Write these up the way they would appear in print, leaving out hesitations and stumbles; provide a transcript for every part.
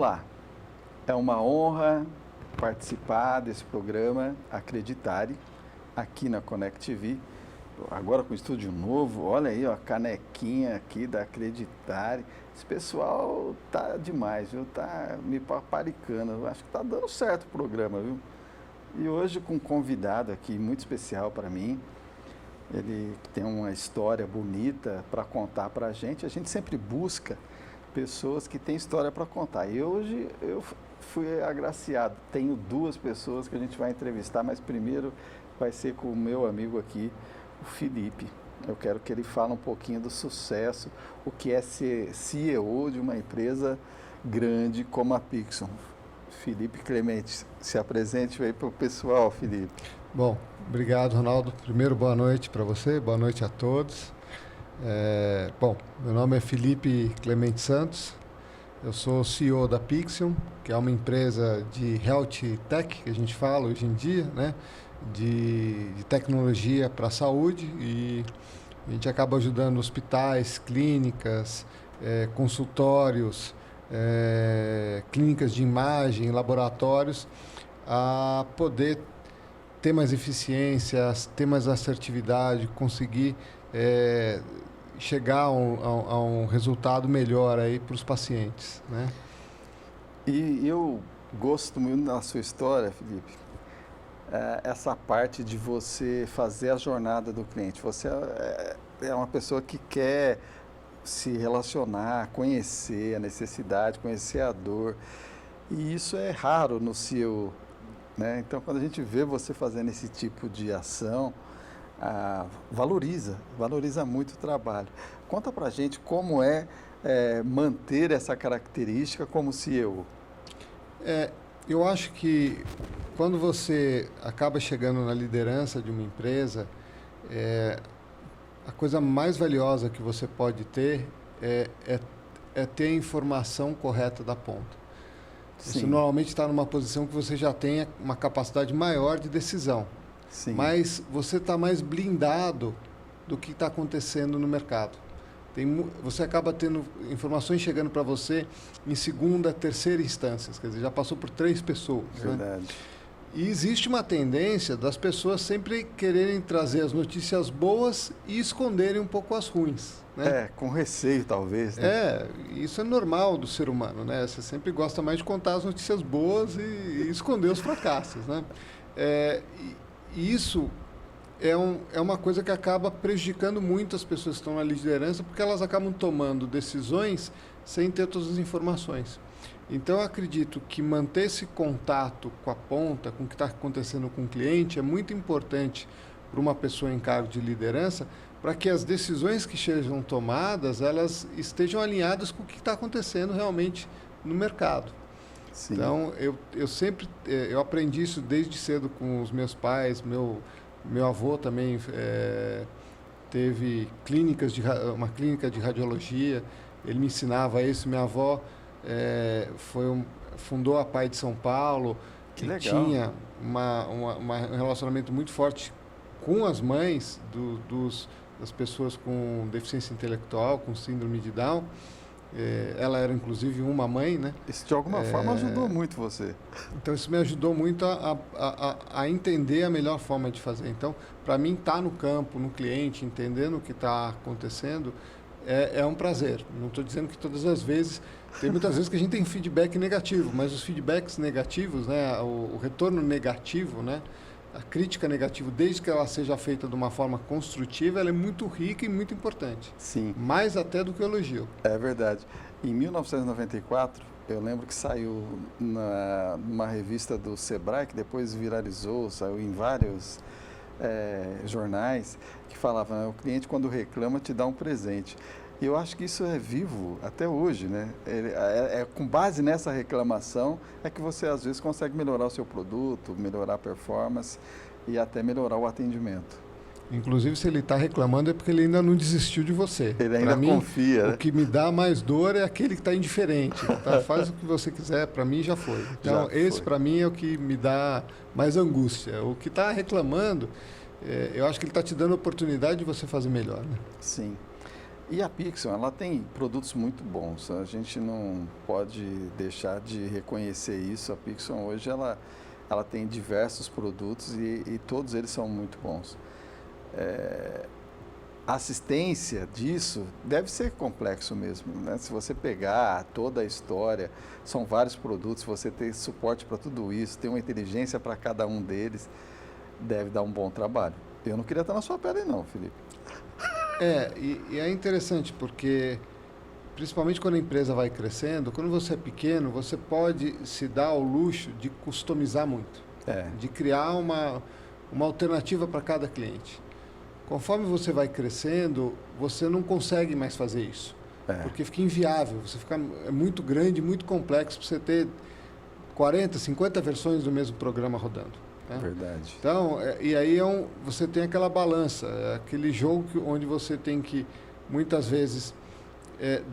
Olá, é uma honra participar desse programa Acreditare, aqui na Connect TV. Agora com estúdio novo, olha aí, ó, a canequinha aqui da Acreditare. Esse pessoal tá demais, viu? Tá me paparicando. Eu acho que tá dando certo o programa, viu? E hoje com um convidado aqui muito especial para mim. Ele tem uma história bonita para contar para a gente. A gente sempre busca pessoas que têm história para contar. E hoje eu fui agraciado. Tenho duas pessoas que a gente vai entrevistar, mas primeiro vai ser com o meu amigo aqui, o Felipe. Eu quero que ele fale um pouquinho do sucesso, o que é ser CEO de uma empresa grande como a Pixum. Felipe Clemente, se apresente aí para o pessoal, Felipe. Bom, obrigado, Ronaldo. Primeiro, boa noite para você, boa noite a todos. Bom, meu nome é Felipe Clemente Santos, eu sou CEO da Pixum, que é uma empresa de Health Tech, que a gente fala hoje em dia, né? De tecnologia para a saúde, e a gente acaba ajudando hospitais, clínicas, consultórios, clínicas de imagem, laboratórios, a poder ter mais eficiência, ter mais assertividade, conseguir chegar a um resultado melhor aí para os pacientes, né? E eu gosto muito da sua história, Felipe, essa parte de você fazer a jornada do cliente. Você é uma pessoa que quer se relacionar, conhecer a necessidade, conhecer a dor, e isso é raro no CEO, né? Então, quando a gente vê você fazendo esse tipo de ação, valoriza muito o trabalho. Conta pra gente como manter essa característica como CEO. Eu acho que quando você acaba chegando na liderança de uma empresa, a coisa mais valiosa que você pode ter é ter a informação correta da ponta. Sim. Você normalmente está numa posição que você já tem uma capacidade maior de decisão. Sim. Mas você está mais blindado do que está acontecendo no mercado. Você acaba tendo informações chegando para você em segunda, terceira instâncias, quer dizer, já passou por 3 pessoas. Verdade. Né? E existe uma tendência das pessoas sempre quererem trazer as notícias boas e esconderem um pouco as ruins. Né? Com receio, talvez. Né? Isso é normal do ser humano, né? Você sempre gosta mais de contar as notícias boas e esconder os fracassos, né? E isso é uma coisa que acaba prejudicando muito as pessoas que estão na liderança, porque elas acabam tomando decisões sem ter todas as informações. Então, eu acredito que manter esse contato com a ponta, com o que está acontecendo com o cliente, é muito importante para uma pessoa em cargo de liderança, para que as decisões que sejam tomadas, elas estejam alinhadas com o que está acontecendo realmente no mercado. Sim. Então, eu aprendi isso desde cedo com os meus pais. Meu avô também teve uma clínica de radiologia, ele me ensinava isso. Minha avó fundou a PAI de São Paulo, que tinha um relacionamento muito forte com as mães das pessoas com deficiência intelectual, com síndrome de Down. Ela era inclusive uma mãe, né? Isso de alguma forma ajudou muito você. Então isso me ajudou muito a entender a melhor forma de fazer. Então, para mim, estar no campo, no cliente, entendendo o que está acontecendo, é um prazer. Não estou dizendo que todas as vezes, tem muitas vezes que a gente tem feedback negativo, mas os feedbacks negativos, né, o retorno negativo, né, a crítica negativa, desde que ela seja feita de uma forma construtiva, ela é muito rica e muito importante. Sim. Mais até do que o elogio. É verdade. Em 1994, eu lembro que saiu numa revista do Sebrae, que depois viralizou, saiu em vários jornais, que falava, o cliente quando reclama te dá um presente. E eu acho que isso é vivo até hoje, né? Com base nessa reclamação é que você às vezes consegue melhorar o seu produto, melhorar a performance e até melhorar o atendimento. Inclusive, se ele está reclamando é porque ele ainda não desistiu de você. Ele ainda confia. O que me dá mais dor é aquele que está indiferente. Tá? Faz o que você quiser, para mim já foi. Então, esse para mim é o que me dá mais angústia. O que está reclamando, eu acho que ele está te dando a oportunidade de você fazer melhor. Né? Sim. E a Pixon, ela tem produtos muito bons. A gente não pode deixar de reconhecer isso. A Pixon hoje ela tem diversos produtos e todos eles são muito bons. A assistência disso deve ser complexo mesmo, né? Se você pegar toda a história, são vários produtos, você tem suporte para tudo isso, tem uma inteligência para cada um deles, deve dar um bom trabalho. Eu não queria estar na sua pele não, Felipe. E é interessante porque, principalmente quando a empresa vai crescendo, quando você é pequeno, você pode se dar ao luxo de customizar muito, de criar uma alternativa para cada cliente. Conforme você vai crescendo, você não consegue mais fazer isso, porque fica inviável, é muito grande, muito complexo para você ter 40, 50 versões do mesmo programa rodando. Verdade. Então, e aí você tem aquela balança, aquele jogo onde você tem que, muitas vezes,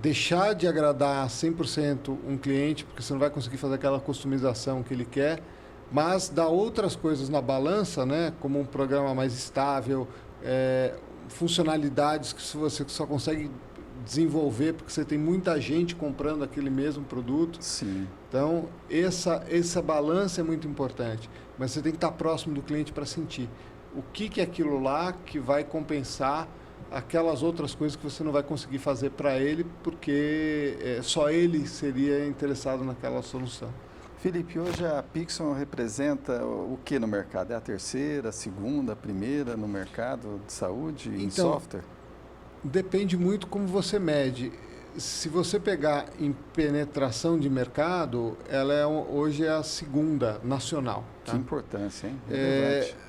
deixar de agradar 100% um cliente, porque você não vai conseguir fazer aquela customização que ele quer, mas dar outras coisas na balança, né, como um programa mais estável, funcionalidades que você só consegue desenvolver porque você tem muita gente comprando aquele mesmo produto. Sim. Então, essa balança é muito importante, mas você tem que estar próximo do cliente para sentir o que é aquilo lá que vai compensar aquelas outras coisas que você não vai conseguir fazer para ele, porque só ele seria interessado naquela solução. Felipe, hoje a Pixon representa o que no mercado? É a terceira, a segunda, a primeira no mercado de saúde em software? Depende muito como você mede. Se você pegar em penetração de mercado, ela hoje é a segunda nacional. Tá? Que importância, hein?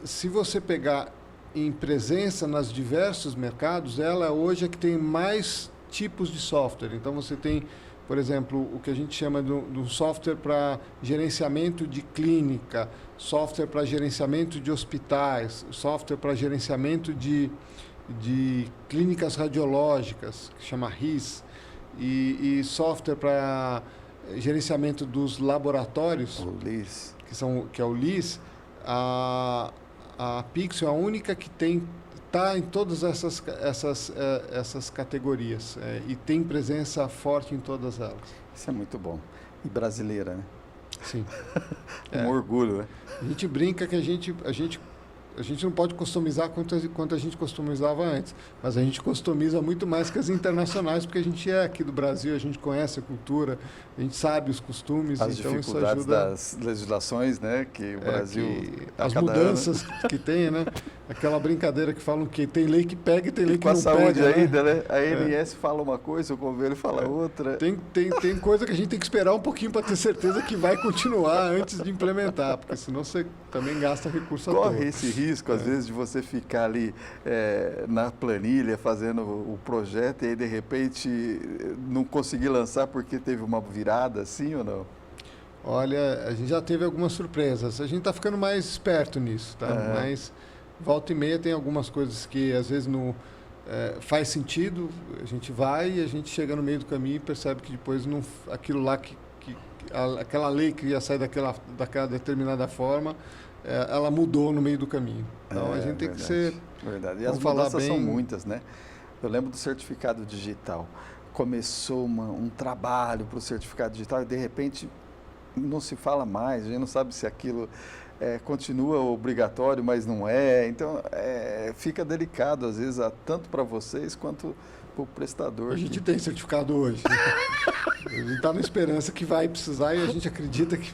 Se você pegar em presença nos diversos mercados, ela hoje é que tem mais tipos de software. Então você tem, por exemplo, o que a gente chama de um software para gerenciamento de clínica, software para gerenciamento de hospitais, software para gerenciamento de clínicas radiológicas, que chama RIS, e software para gerenciamento dos laboratórios, o LIS. que é o LIS. A Pixel é a única que está em todas essas categorias e tem presença forte em todas elas. Isso é muito bom. E brasileira, né? Sim. Um orgulho, né? A gente brinca que a gente não pode customizar quanto a gente customizava antes, mas a gente customiza muito mais que as internacionais, porque a gente é aqui do Brasil, a gente conhece a cultura, a gente sabe os costumes, as então dificuldades isso ajuda, das legislações, né, que o Brasil as mudanças que tem, né? Aquela brincadeira que falam que tem lei que pega e tem lei que não pega. Com a saúde ainda, né? A ANS fala uma coisa, o governo fala outra. Tem coisa que a gente tem que esperar um pouquinho para ter certeza que vai continuar antes de implementar, porque senão você também gasta recurso à toa. Corre esse risco, às vezes, de você ficar ali na planilha fazendo o projeto e aí, de repente, não conseguir lançar porque teve uma virada, sim ou não? Olha, a gente já teve algumas surpresas. A gente está ficando mais esperto nisso, tá? Mas volta e meia tem algumas coisas que, às vezes, não faz sentido. A gente vai e a gente chega no meio do caminho e percebe que depois não, aquilo lá aquela lei que ia sair daquela determinada forma, ela mudou no meio do caminho. Então, a gente tem que ser... Verdade. E as mudanças são muitas, né? Eu lembro do certificado digital. Começou um trabalho para o certificado digital e, de repente, não se fala mais. A gente não sabe se aquilo continua obrigatório, mas não é. Então, fica delicado, às vezes, tanto para vocês quanto para o prestador. A gente tem certificado hoje. A gente está na esperança que vai precisar e a gente acredita que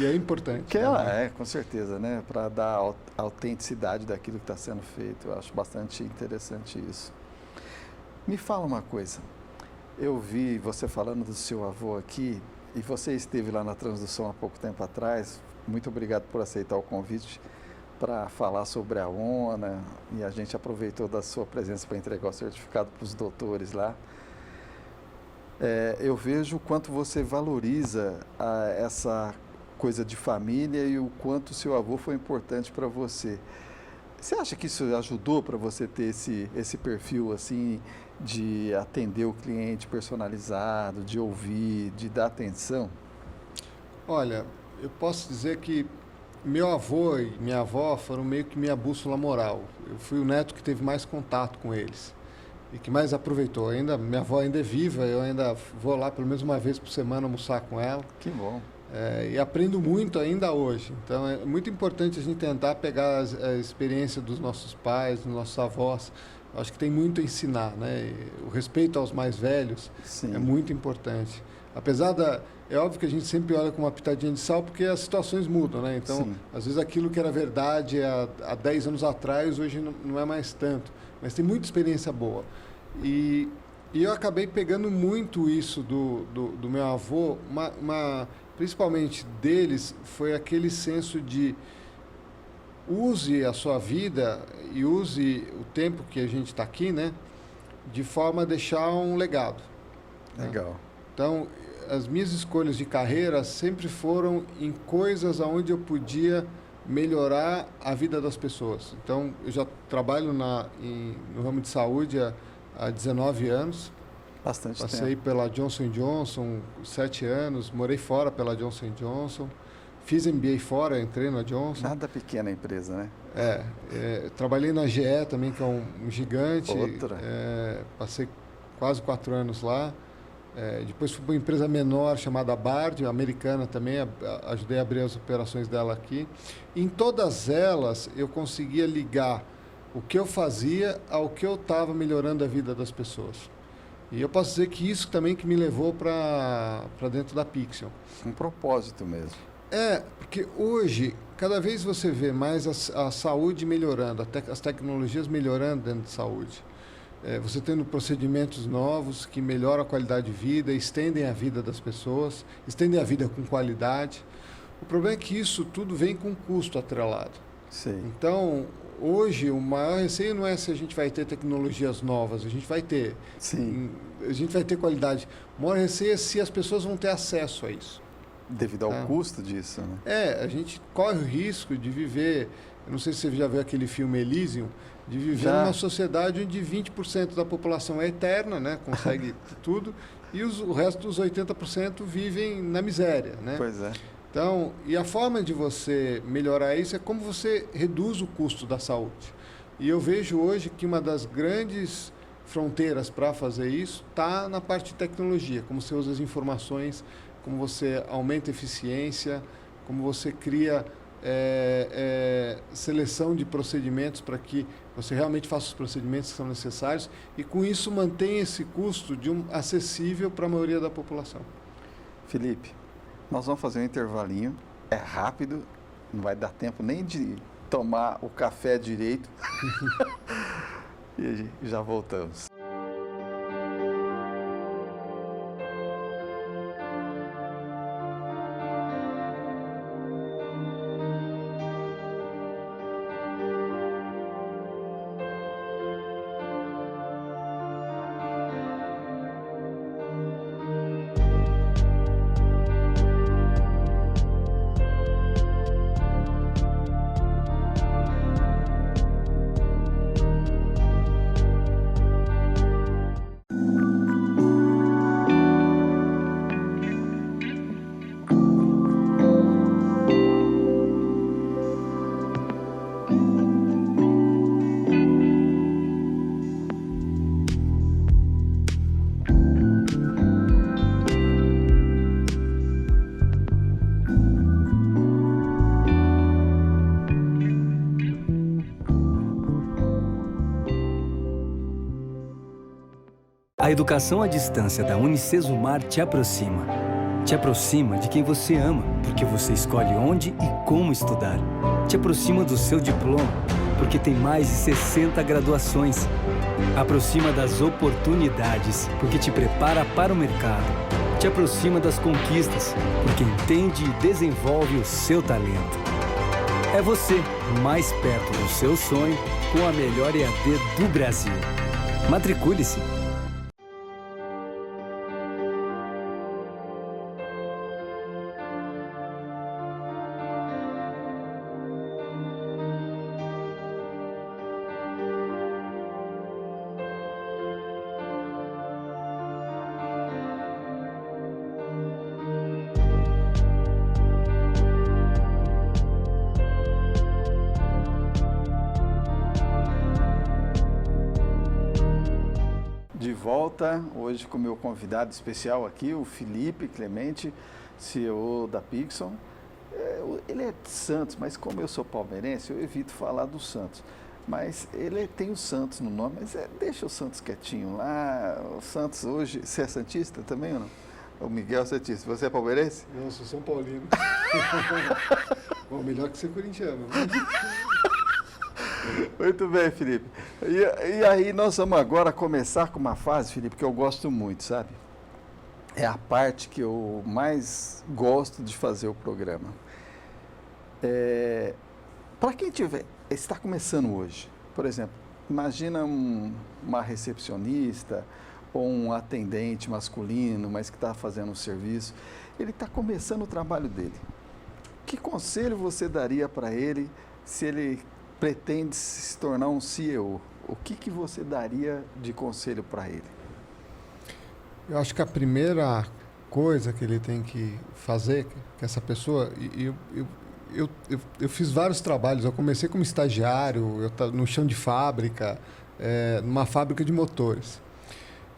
é importante. Que ela com certeza, né? Para dar a autenticidade daquilo que está sendo feito. Eu acho bastante interessante isso. Me fala uma coisa. Eu vi você falando do seu avô aqui e você esteve lá na Transdução há pouco tempo atrás. Muito obrigado por aceitar o convite para falar sobre a ONA e a gente aproveitou da sua presença para entregar o certificado para os doutores lá. Eu vejo o quanto você valoriza essa coisa de família e o quanto o seu avô foi importante para você. Você acha que isso ajudou para você ter esse perfil assim de atender o cliente personalizado, de ouvir, de dar atenção? Olha, eu posso dizer que meu avô e minha avó foram meio que minha bússola moral. Eu fui o neto que teve mais contato com eles. e que mais aproveitou. Ainda, minha avó ainda é viva, eu ainda vou lá pelo menos uma vez por semana almoçar com ela. Que bom. E aprendo muito ainda hoje. Então, é muito importante a gente tentar pegar a experiência dos nossos pais, dos nossos avós. Eu acho que tem muito a ensinar, né? E o respeito aos mais velhos Sim. é muito importante. Apesar é óbvio que a gente sempre olha com uma pitadinha de sal, porque as situações mudam, né? Então, Sim. às vezes aquilo que era verdade há 10 anos atrás, hoje não é mais tanto. Mas tem muita experiência boa. E eu acabei pegando muito isso do meu avô, principalmente deles, foi aquele senso de use a sua vida e use o tempo que a gente está aqui, né, de forma a deixar um legado. Legal. Né? Então, as minhas escolhas de carreira sempre foram em coisas onde eu podia melhorar a vida das pessoas. Então, eu já trabalho no ramo de saúde há 19 anos. Bastante Passei tempo. pela Johnson & Johnson 7 anos, morei fora pela Johnson & Johnson, fiz MBA fora, entrei na Johnson. Nada pequena a empresa, né? Trabalhei na GE também, que é um gigante. Outra. Passei quase 4 anos lá. Depois fui para uma empresa menor chamada Bard, americana também, ajudei a abrir as operações dela aqui. Em todas elas, eu conseguia ligar o que eu fazia ao que eu estava melhorando a vida das pessoas. E eu posso dizer que isso também que me levou para dentro da Pixion. Um propósito mesmo. Porque hoje, cada vez você vê mais a saúde melhorando, as tecnologias melhorando dentro de saúde. Você tendo procedimentos novos que melhoram a qualidade de vida, estendem a vida das pessoas, estendem a vida com qualidade. O problema é que isso tudo vem com custo atrelado. Sim. Então, hoje, o maior receio não é se a gente vai ter tecnologias novas, a gente vai ter. Sim. A gente vai ter qualidade. O maior receio é se as pessoas vão ter acesso a isso. Devido ao custo disso, né? A gente corre o risco de viver, eu não sei se você já viu aquele filme Elysium, de viver numa sociedade onde 20% da população é eterna, né? Consegue tudo, e o resto dos 80% vivem na miséria, né? Pois é. Então, e a forma de você melhorar isso é como você reduz o custo da saúde. E eu vejo hoje que uma das grandes fronteiras para fazer isso está na parte de tecnologia, como você usa as informações, como você aumenta a eficiência, como você cria seleção de procedimentos para que você realmente faça os procedimentos que são necessários e com isso mantém esse custo acessível para a maioria da população. Felipe, nós vamos fazer um intervalinho, é rápido, não vai dar tempo nem de tomar o café direito e já voltamos. A educação à distância da Unicesumar te aproxima. Te aproxima de quem você ama, porque você escolhe onde e como estudar. Te aproxima do seu diploma, porque tem mais de 60 graduações. Aproxima das oportunidades, porque te prepara para o mercado. Te aproxima das conquistas, porque entende e desenvolve o seu talento. É você, mais perto do seu sonho, com a melhor EAD do Brasil. Matricule-se! volta hoje com o meu convidado especial aqui, o Felipe Clemente, CEO da Pixon. Ele é de Santos, mas como eu sou palmeirense, eu evito falar do Santos. Mas ele tem o Santos no nome, mas deixa o Santos quietinho lá. O Santos hoje, você é santista também ou não? O Miguel é santista. Você é palmeirense? Não, eu sou São Paulino. Bom, melhor que ser corintiano. Muito bem, Felipe. E aí nós vamos agora começar com uma fase, Felipe, que eu gosto muito, sabe? É a parte que eu mais gosto de fazer o programa. Para quem está começando hoje, por exemplo, imagina uma recepcionista ou um atendente masculino, mas que está fazendo um serviço, ele está começando o trabalho dele. Que conselho você daria para ele se ele pretende se tornar um CEO? O que você daria de conselho para ele? Eu acho que a primeira coisa que ele tem que fazer, que essa pessoa... Eu fiz vários trabalhos. Eu comecei como estagiário, no chão de fábrica, numa fábrica de motores.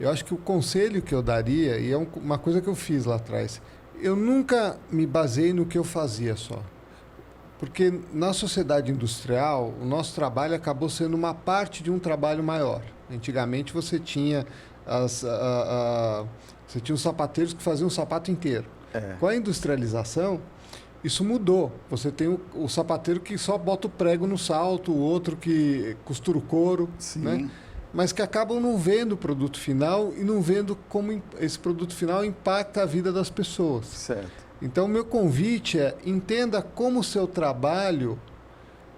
Eu acho que o conselho que eu daria, e é uma coisa que eu fiz lá atrás, eu nunca me baseei no que eu fazia só. Porque na sociedade industrial, o nosso trabalho acabou sendo uma parte de um trabalho maior. Antigamente você tinha os sapateiros que faziam o sapato inteiro. Com a industrialização, isso mudou. Você tem o sapateiro que só bota o prego no salto, o outro que costura o couro, né? Mas que acabam não vendo o produto final e não vendo como esse produto final impacta a vida das pessoas. Certo. Então, o meu convite é: entenda como o seu trabalho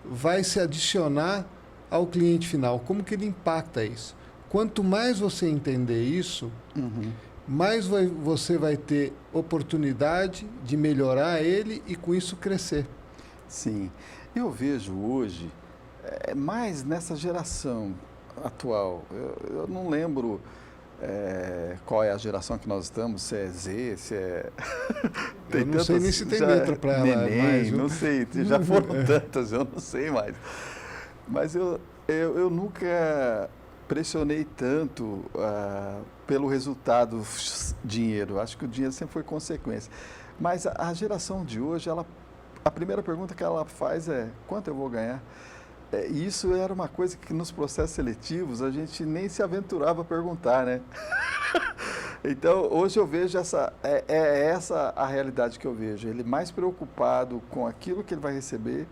vai se adicionar ao cliente final, como que ele impacta isso. Quanto mais você entender isso, mais você vai ter oportunidade de melhorar ele e, com isso, crescer. Sim. Eu vejo hoje, mais nessa geração atual, eu não lembro qual é a geração que nós estamos, se é Z, se é... Eu não sei nem se tem letra para ela. Neném, não sei, já foram tantas, eu não sei mais. Mas eu nunca pressionei tanto pelo resultado dinheiro. Acho que o dinheiro sempre foi consequência. Mas a geração de hoje, a primeira pergunta que ela faz é: quanto eu vou ganhar? Isso era uma coisa que nos processos seletivos a gente nem se aventurava a perguntar, né? Então, hoje eu vejo essa a realidade que eu vejo. Ele mais preocupado com aquilo que ele vai receber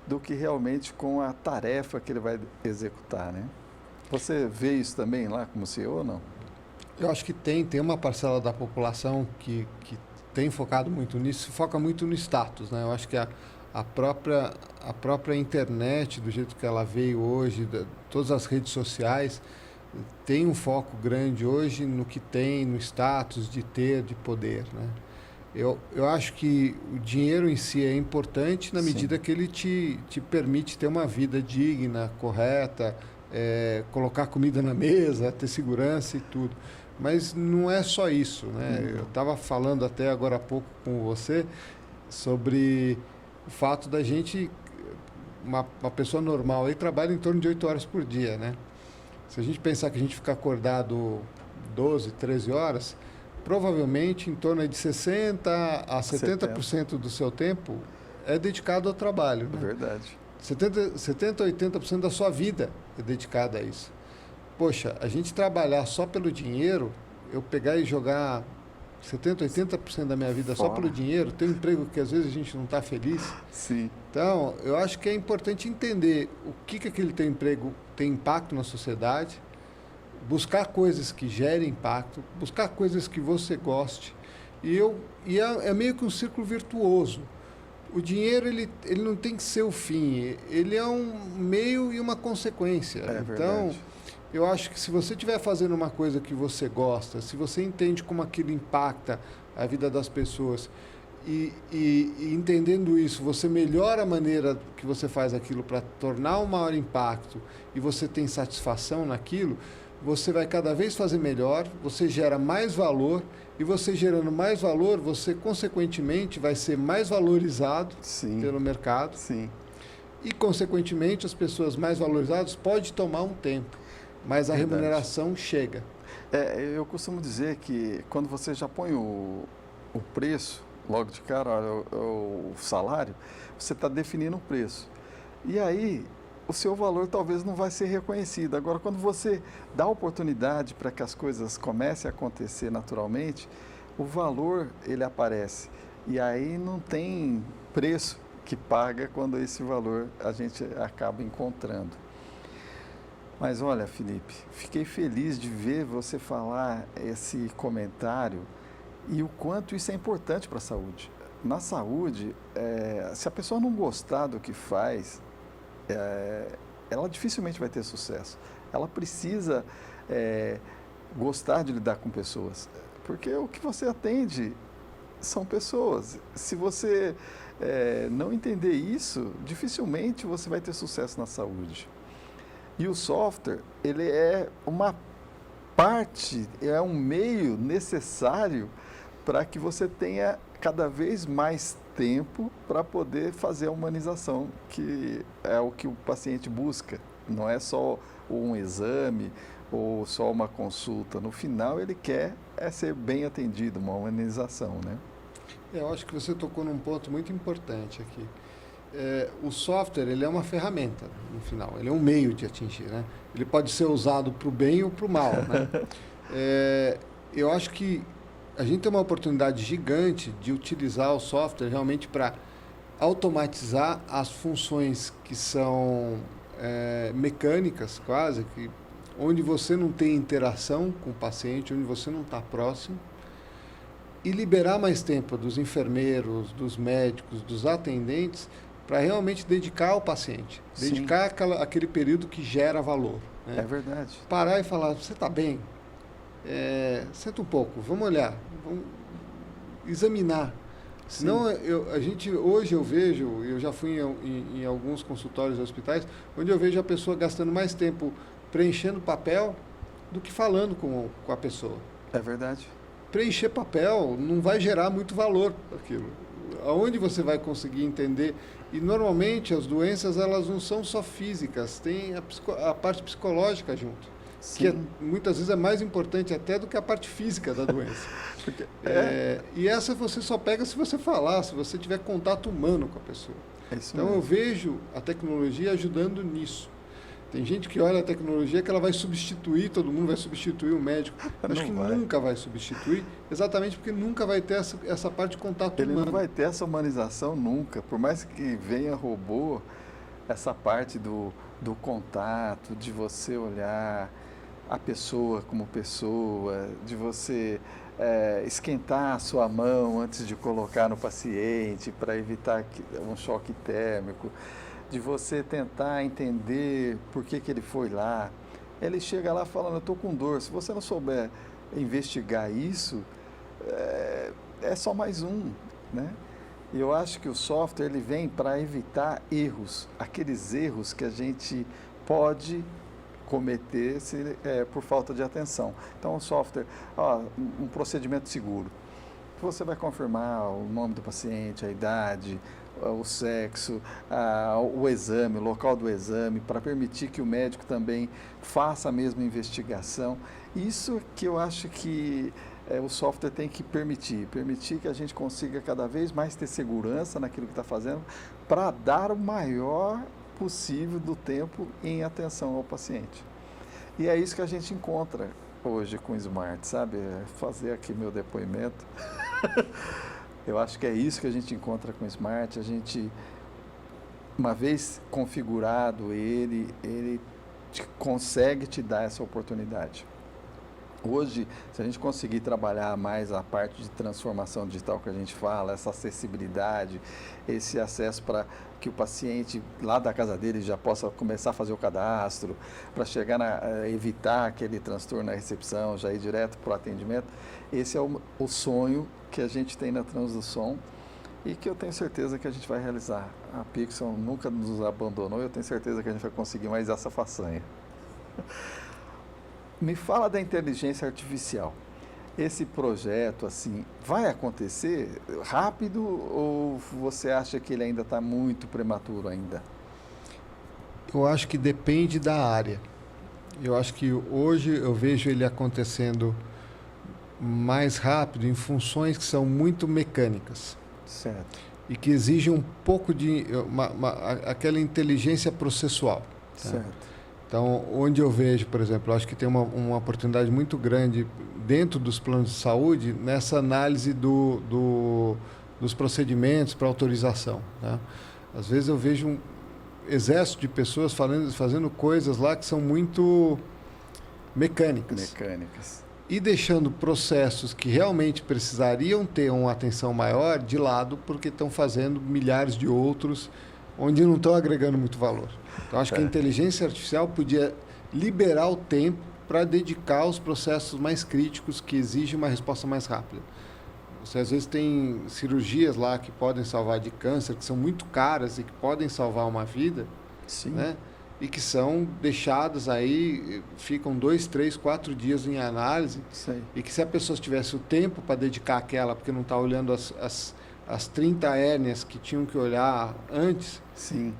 do que realmente com a tarefa que ele vai executar, né? Você vê isso também lá como CEO ou não? Eu acho que tem uma parcela da população que tem focado muito nisso, foca muito no status, né? Eu acho que a própria internet, do jeito que ela veio hoje, todas as redes sociais, tem um foco grande hoje no que tem, no status de ter, de poder, né? Eu acho que o dinheiro em si é importante na medida que ele te permite ter uma vida digna, correta, colocar comida na mesa, ter segurança e tudo. Mas não é só isso, né? Eu estava falando até agora há pouco com você sobre o fato da gente, uma pessoa normal, aí trabalha em torno de 8 horas por dia, né? Se a gente pensar que a gente fica acordado 12, 13 horas, provavelmente em torno de 60% a 70% do seu tempo é dedicado ao trabalho, né? É verdade. 70 a 80% da sua vida é dedicada a isso. Poxa, a gente trabalhar só pelo dinheiro, eu pegar e jogar 70, 80% da minha vida só pelo dinheiro, ter um emprego que às vezes a gente não está feliz. Sim. Então, eu acho que é importante entender o que aquele teu emprego tem impacto na sociedade, buscar coisas que gerem impacto, buscar coisas que você goste. E é meio que um círculo virtuoso. O dinheiro, ele não tem que ser o fim, ele é um meio e uma consequência. Então, eu acho que se você estiver fazendo uma coisa que você gosta, se você entende como aquilo impacta a vida das pessoas e entendendo isso, você melhora a maneira que você faz aquilo para tornar um maior impacto e você tem satisfação naquilo, você vai cada vez fazer melhor, você gera mais valor e você gerando mais valor, você consequentemente vai ser mais valorizado pelo mercado. Sim. E consequentemente as pessoas mais valorizadas pode tomar um tempo. Mas a remuneração chega. Eu costumo dizer que quando você já põe o preço, logo de cara, olha, o salário, você está definindo o preço. E aí, o seu valor talvez não vai ser reconhecido. Agora, quando você dá oportunidade para que as coisas comecem a acontecer naturalmente, o valor, ele aparece. E aí não tem preço que paga quando esse valor a gente acaba encontrando. Mas olha, Felipe, fiquei feliz de ver você falar esse comentário e o quanto isso é importante para a saúde. Na saúde, se a pessoa não gostar do que faz, ela dificilmente vai ter sucesso. Ela precisa gostar de lidar com pessoas, porque o que você atende são pessoas. Se você não entender isso, dificilmente você vai ter sucesso na saúde. E o software, ele é uma parte, é um meio necessário para que você tenha cada vez mais tempo para poder fazer a humanização, que é o que o paciente busca. Não é só um exame ou só uma consulta. No final, ele quer ser bem atendido, uma humanização, né? Eu acho que você tocou num ponto muito importante aqui. O software, ele é uma ferramenta, no final. Ele é um meio de atingir, né? Ele pode ser usado para o bem ou para o mal, né? Eu acho que a gente tem uma oportunidade gigante de utilizar o software realmente para automatizar as funções que são mecânicas, quase, onde você não tem interação com o paciente, onde você não está próximo, e liberar mais tempo dos enfermeiros, dos médicos, dos atendentes, para realmente dedicar ao paciente, dedicar aquele período que gera valor. Né? É verdade. Parar e falar, você está bem? Senta um pouco, vamos olhar, vamos examinar. Senão, hoje eu vejo, eu já fui em alguns consultórios e hospitais, onde eu vejo a pessoa gastando mais tempo preenchendo papel do que falando com a pessoa. É verdade. Preencher papel não vai gerar muito valor aquilo. Aonde você vai conseguir entender? E normalmente as doenças, elas não são só físicas, tem a parte psicológica junto. Sim. Que muitas vezes é mais importante até do que a parte física da doença. E essa você só pega se você falar, se você tiver contato humano com a pessoa. Então mesmo. Eu vejo a tecnologia ajudando nisso. Tem gente que olha a tecnologia que ela vai substituir, todo mundo vai substituir o médico. Acho que nunca vai substituir, exatamente porque nunca vai ter essa parte de contato humano. Ele não vai ter essa humanização nunca. Por mais que venha robô, essa parte do contato, de você olhar a pessoa como pessoa, de você esquentar a sua mão antes de colocar no paciente para evitar um choque térmico, de você tentar entender por que ele foi lá. Ele chega lá falando, eu estou com dor. Se você não souber investigar isso, é só mais um, né? E eu acho que o software ele vem para evitar erros, aqueles erros que a gente pode cometer por falta de atenção. Então, o software, um procedimento seguro. Você vai confirmar o nome do paciente, a idade, o sexo, o exame, o local do exame, para permitir que o médico também faça a mesma investigação. Isso que eu acho que o software tem que permitir que a gente consiga cada vez mais ter segurança naquilo que está fazendo, para dar o maior possível do tempo em atenção ao paciente. E é isso que a gente encontra hoje com o Smart, sabe? Fazer aqui meu depoimento. Eu acho que é isso que a gente encontra com o Smart. A gente, uma vez configurado ele consegue te dar essa oportunidade. Hoje, se a gente conseguir trabalhar mais a parte de transformação digital que a gente fala, essa acessibilidade, esse acesso para que o paciente lá da casa dele já possa começar a fazer o cadastro, para chegar a evitar aquele transtorno na recepção, já ir direto para o atendimento, esse é o sonho que a gente tem na Transdução e que eu tenho certeza que a gente vai realizar. A Pixel nunca nos abandonou, eu tenho certeza que a gente vai conseguir mais essa façanha. Me fala da inteligência artificial. Esse projeto, assim, vai acontecer rápido ou você acha que ele ainda está muito prematuro ainda? Eu acho que depende da área. Eu acho que hoje eu vejo ele acontecendo mais rápido em funções que são muito mecânicas. Certo. E que exigem um pouco de aquela inteligência processual. Tá? Certo. Então, onde eu vejo, por exemplo, eu acho que tem uma oportunidade muito grande dentro dos planos de saúde nessa análise dos procedimentos para autorização. Tá? Às vezes eu vejo um exército de pessoas fazendo coisas lá que são muito mecânicas. E deixando processos que realmente precisariam ter uma atenção maior de lado, porque estão fazendo milhares de outros, onde não estão agregando muito valor. Então, acho que a inteligência artificial podia liberar o tempo para dedicar aos processos mais críticos que exigem uma resposta mais rápida. Você, às vezes, tem cirurgias lá que podem salvar de câncer, que são muito caras e que podem salvar uma vida. Sim. Né? E que são deixadas aí, ficam 2, 3, 4 dias em análise. Sei. E que se a pessoa tivesse o tempo para dedicar àquela, porque não está olhando as 30 hérnias que tinham que olhar antes, Sim.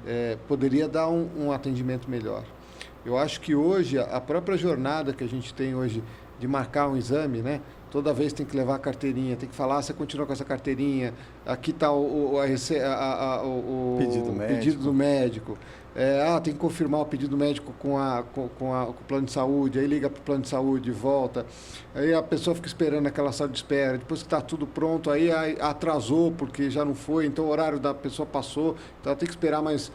Poderia dar um atendimento melhor. Eu acho que hoje, a própria jornada que a gente tem hoje de marcar um exame, né? Toda vez tem que levar a carteirinha, tem que falar, você continua com essa carteirinha, aqui está o pedido do médico. Tem que confirmar o pedido médico com o plano de saúde, aí liga para o plano de saúde e volta. Aí a pessoa fica esperando aquela sala de espera, depois que está tudo pronto, aí atrasou porque já não foi, então o horário da pessoa passou, então ela tem que esperar mais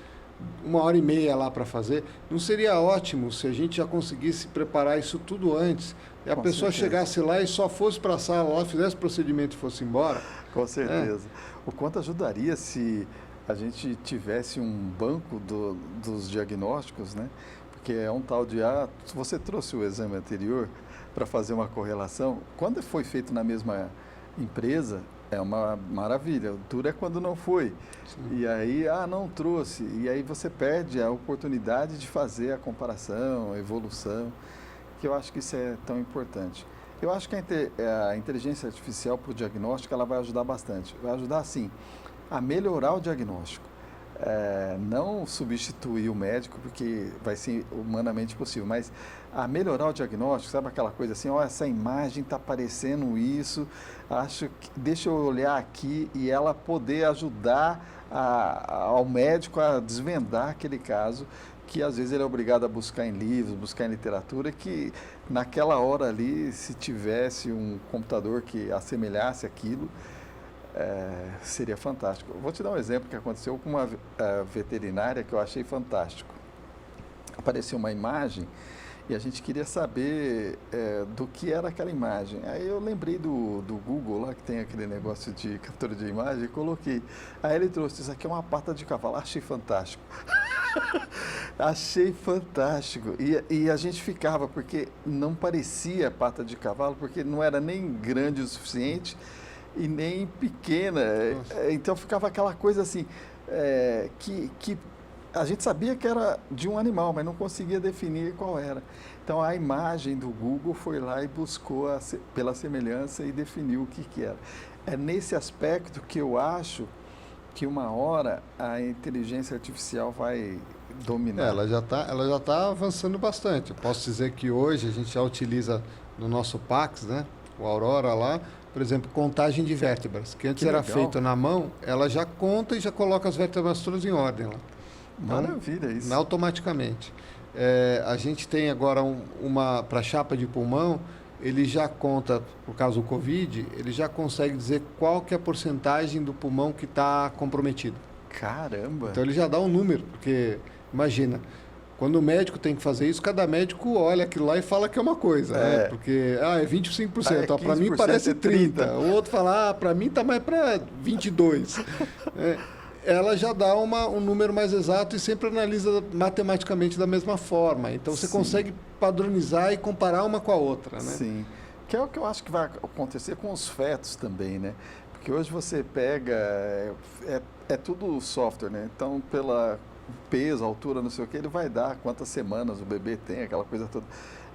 1h30 lá para fazer. Não seria ótimo se a gente já conseguisse preparar isso tudo antes e a pessoa chegasse lá e só fosse para a sala, lá fizesse o procedimento e fosse embora? Com certeza. O quanto ajudaria se a gente tivesse um banco dos diagnósticos, né? Porque é um tal de, se você trouxe o exame anterior para fazer uma correlação, quando foi feito na mesma empresa, é uma maravilha. O duro é quando não foi. Sim. E aí, não trouxe. E aí você perde a oportunidade de fazer a comparação, a evolução, que eu acho que isso é tão importante. Eu acho que a inteligência artificial para o diagnóstico, ela vai ajudar bastante. Vai ajudar, sim, a melhorar o diagnóstico. Não substituir o médico, porque vai ser humanamente possível, mas a melhorar o diagnóstico, sabe aquela coisa assim, essa imagem está parecendo isso, deixa eu olhar aqui, e ela poder ajudar ao médico a desvendar aquele caso, que às vezes ele é obrigado a buscar em livros, buscar em literatura, que naquela hora ali, se tivesse um computador que assemelhasse aquilo, seria fantástico. Vou te dar um exemplo que aconteceu com uma veterinária que eu achei fantástico. Apareceu uma imagem e a gente queria saber do que era aquela imagem. Aí eu lembrei do Google lá, que tem aquele negócio de captura de imagem, e coloquei. Aí ele trouxe, isso aqui é uma pata de cavalo. Achei fantástico. Achei fantástico. E a gente ficava, porque não parecia pata de cavalo, porque não era nem grande o suficiente e nem pequena. Então ficava aquela coisa assim, que a gente sabia que era de um animal, mas não conseguia definir qual era. Então a imagem do Google foi lá e buscou pela semelhança e definiu o que era. É nesse aspecto que eu acho que uma hora a inteligência artificial vai dominar. Ela já tá avançando bastante. Eu posso dizer que hoje a gente já utiliza no nosso Pax, né, o Aurora lá, por exemplo, contagem de vértebras, que antes era feito na mão, ela já conta e já coloca as vértebras todas em ordem lá. Então, maravilha isso. Automaticamente. A gente tem agora para chapa de pulmão, ele já conta, por causa do Covid, ele já consegue dizer qual que é a porcentagem do pulmão que está comprometido. Caramba! Então ele já dá um número, porque, imagina, quando o médico tem que fazer isso, cada médico olha aquilo lá e fala que é uma coisa, né? Porque, é 25%, para mim parece 30%. O outro fala, para mim está mais para 22%. Ela já dá um número mais exato e sempre analisa matematicamente da mesma forma. Então você consegue padronizar e comparar uma com a outra, né? Sim, que é o que eu acho que vai acontecer com os fetos também, né? Porque hoje você pega, é tudo software, né? Então, pela peso, altura, não sei o que, ele vai dar quantas semanas o bebê tem, aquela coisa toda.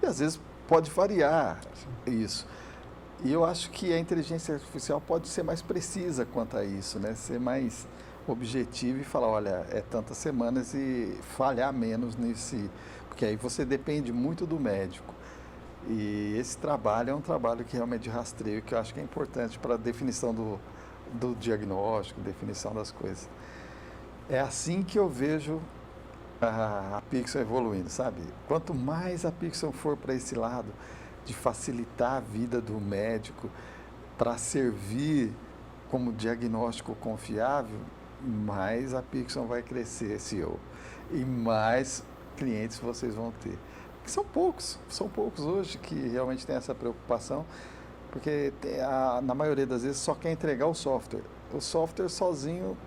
E às vezes pode variar isso. E eu acho que a inteligência artificial pode ser mais precisa quanto a isso, né? Ser mais objetivo e falar, olha, é tantas semanas e falhar menos nesse... Porque aí você depende muito do médico. E esse trabalho é um trabalho que realmente de rastreio, que eu acho que é importante para a definição do diagnóstico, definição das coisas. É assim que eu vejo a Pixel evoluindo, sabe? Quanto mais a Pixel for para esse lado de facilitar a vida do médico para servir como diagnóstico confiável, mais a Pixel vai crescer, CEO, e mais clientes vocês vão ter. Porque são poucos hoje que realmente têm essa preocupação, porque na maioria das vezes só quer entregar o software. O software sozinho...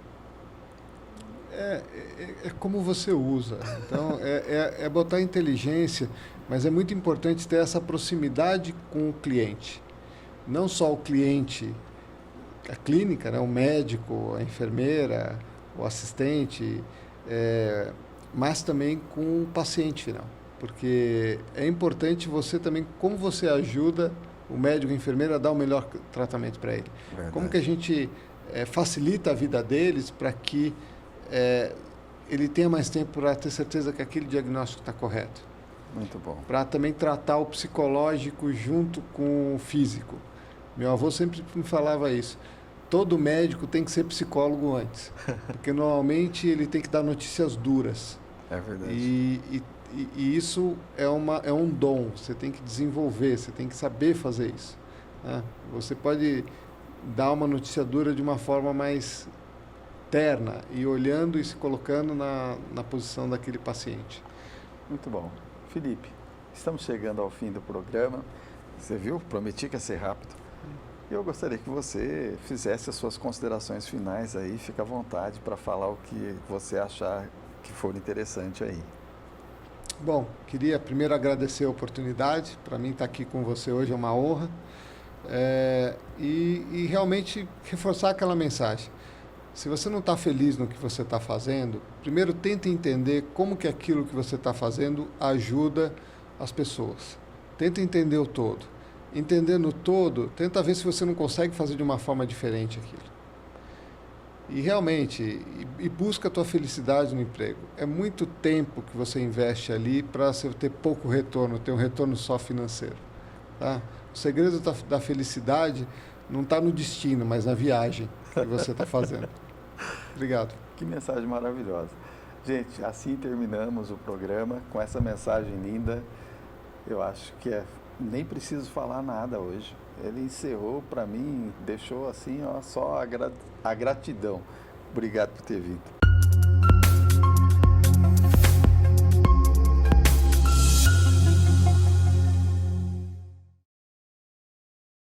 É como você usa. Então, é botar inteligência, mas é muito importante ter essa proximidade com o cliente. Não só o cliente, a clínica, né, o médico, a enfermeira, o assistente, mas também com o paciente final. Porque é importante você também, como você ajuda o médico e a enfermeira a dar o melhor tratamento para ele. Verdade. Como que a gente facilita a vida deles para que ele tenha mais tempo para ter certeza que aquele diagnóstico está correto. Muito bom. Para também tratar o psicológico junto com o físico. Meu avô sempre me falava isso. Todo médico tem que ser psicólogo antes, porque normalmente ele tem que dar notícias duras. É verdade. E isso é um dom, você tem que desenvolver, você tem que saber fazer isso, né? Você pode dar uma notícia dura de uma forma mais terna e olhando e se colocando na posição daquele paciente. Muito bom. Felipe, estamos chegando ao fim do programa. Você viu? Prometi que ia ser rápido. E eu gostaria que você fizesse as suas considerações finais aí. Fica à vontade para falar o que você achar que for interessante aí. Bom, queria primeiro agradecer a oportunidade. Para mim estar aqui com você hoje é uma honra. E realmente reforçar aquela mensagem. Se você não está feliz no que você está fazendo, primeiro tente entender como que aquilo que você está fazendo ajuda as pessoas. Tenta entender o todo. Entendendo o todo, tenta ver se você não consegue fazer de uma forma diferente aquilo. E realmente, busca a tua felicidade no emprego. É muito tempo que você investe ali para você ter pouco retorno, ter um retorno só financeiro. Tá? O segredo da felicidade não está no destino, mas na viagem que você está fazendo. Obrigado. Que mensagem maravilhosa. Gente, assim terminamos o programa com essa mensagem linda. Eu acho que nem preciso falar nada hoje. Ele encerrou para mim, deixou assim, ó, só a gratidão. Obrigado por ter vindo.